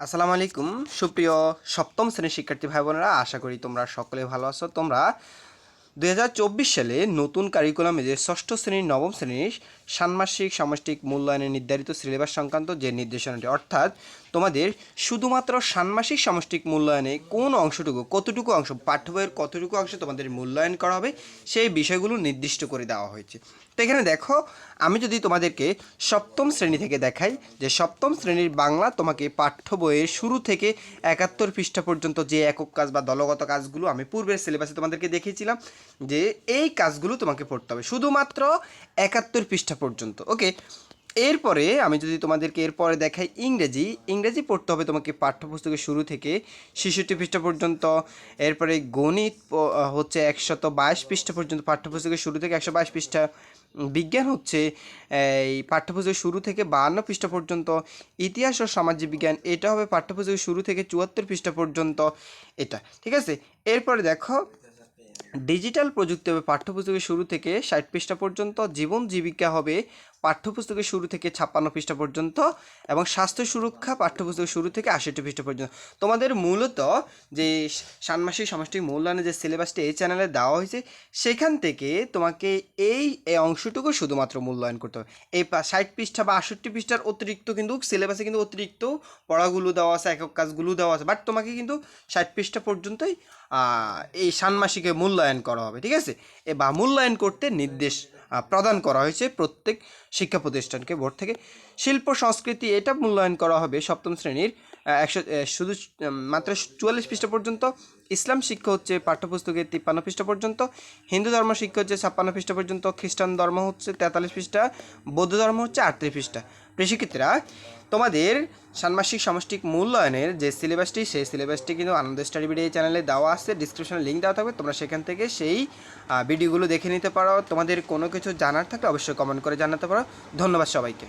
আসসালামু আলাইকুম সুপ্রিয় সপ্তম শ্রেণীর শিক্ষার্থী ভাই বোনেরা, আশা করি তোমরা সকলে ভালো আছো। তোমরা 2024 সালে নতুন কারিকুলামে যে ষষ্ঠ শ্রেণীর নবম শ্রেণীর ষান্মাসিক সামষ্টিক মূল্যায়নের নির্ধারিত সিলেবাস সংক্রান্ত যে নির্দেশনাটি, অর্থাৎ তোমাদের শুধুমাত্র ষান্মাসিক সামষ্টিক মূল্যায়নে কোন অংশটুকু, কতটুকু অংশ, পাঠ্য বইয়ের কতটুকু অংশ তোমাদের মূল্যায়ন করা হবে সেই বিষয়গুলো নির্দিষ্ট করে দেওয়া হয়েছে। তো এখানে দেখো, আমি যদি তোমাদেরকে সপ্তম শ্রেণী থেকে দেখাই যে সপ্তম শ্রেণীর বাংলা তোমাকে পাঠ্য বইয়ের শুরু থেকে 71 পৃষ্ঠা পর্যন্ত যে একক কাজ বা দলগত কাজগুলো আমি পূর্বের সিলেবাসে তোমাদেরকে দেখিয়েছিলাম যে এই কাজগুলো তোমাকে পড়তে হবে শুধুমাত্র 71 পৃষ্ঠা পর্যন্ত। ওকে, এরপরে আমি যদি তোমাদেরকে এরপরে দেখাই ইংরেজি পড়তে হবে তোমাকে পাঠ্যপুস্তকের শুরু থেকে 66 পৃষ্ঠা পর্যন্ত। এরপরে গণিত হচ্ছে 122 পৃষ্ঠা পর্যন্ত, পাঠ্যপুস্তকের শুরু থেকে 122 পৃষ্ঠা। বিজ্ঞান হচ্ছে এই পাঠ্যপুস্তকের শুরু থেকে 52 পৃষ্ঠা পর্যন্ত। ইতিহাস ও সামাজিক বিজ্ঞান এটা হবে পাঠ্যপুস্তকের শুরু থেকে 74 পৃষ্ঠা পর্যন্ত। এটা ঠিক আছে। এরপরে দেখো, ডিজিটাল প্রযুক্তি হবে পাঠ্যপুস্তকের শুরু থেকে 60 পৃষ্ঠা পর্যন্ত। জীবন জীবিকা হবে পাঠ্যপুস্তকের শুরু থেকে 56 পৃষ্ঠা পর্যন্ত, এবং স্বাস্থ্য সুরক্ষা পাঠ্যপুস্তকের শুরু থেকে 68 পৃষ্ঠা পর্যন্ত। তোমাদের মূলত যে ষান্মাসিক সামষ্টিক মূল্যায়নের যে সিলেবাসটি এই চ্যানেলে দেওয়া হয়েছে, সেখান থেকে তোমাকে এই অংশটুকু শুধুমাত্র মূল্যায়ন করতে হবে। এই 60 পৃষ্ঠা বা 68 পৃষ্ঠার অতিরিক্ত কিন্তু সিলেবাসে কিন্তু অতিরিক্ত পড়াগুলো দেওয়া আছে, একক কাজগুলো দেওয়া আছে, বাট তোমাকে কিন্তু 60 পৃষ্ঠা পর্যন্তই এই ষান্মাসিকে মূল্যায়ন করা হবে। ঠিক আছে, বা মূল্যায়ন করতে নির্দেশ প্রদান করা হয়েছে প্রত্যেক শিক্ষা প্রতিষ্ঠানকে বোর্ড থেকে। শিল্প সংস্কৃতি এটা মূল্যায়ন করা হবে সপ্তম শ্রেণীর শুধু মাত্র 44 পৃষ্ঠা পর্যন্ত। ইসলাম শিক্ষা হচ্ছে পাঠ্যপুস্তকের 53 পৃষ্ঠা পর্যন্ত। হিন্দু ধর্ম শিক্ষা হচ্ছে 56 পৃষ্ঠা পর্যন্ত। খ্রিস্টান ধর্ম হচ্ছে 43 পৃষ্ঠা। বৌদ্ধ ধর্ম হচ্ছে 38 পৃষ্ঠা। প্রিয় শিক্ষার্থীরা, তোমাদের ষান্মাসিক সামষ্টিক মূল্যায়নের যে সিলেবাসটি, সেই সিলেবাসটি কিন্তু আনন্দ স্টাডি ভিডিও চ্যানেলে দেওয়া আছে, ডিসক্রিপশনে লিঙ্ক দেওয়া থাকবে, তোমরা সেখান থেকে সেই ভিডিওগুলো দেখে নিতে পারো। তোমাদের কোনো কিছু জানার থাকলে অবশ্যই কমেন্ট করে জানাতে পারো। ধন্যবাদ সবাইকে।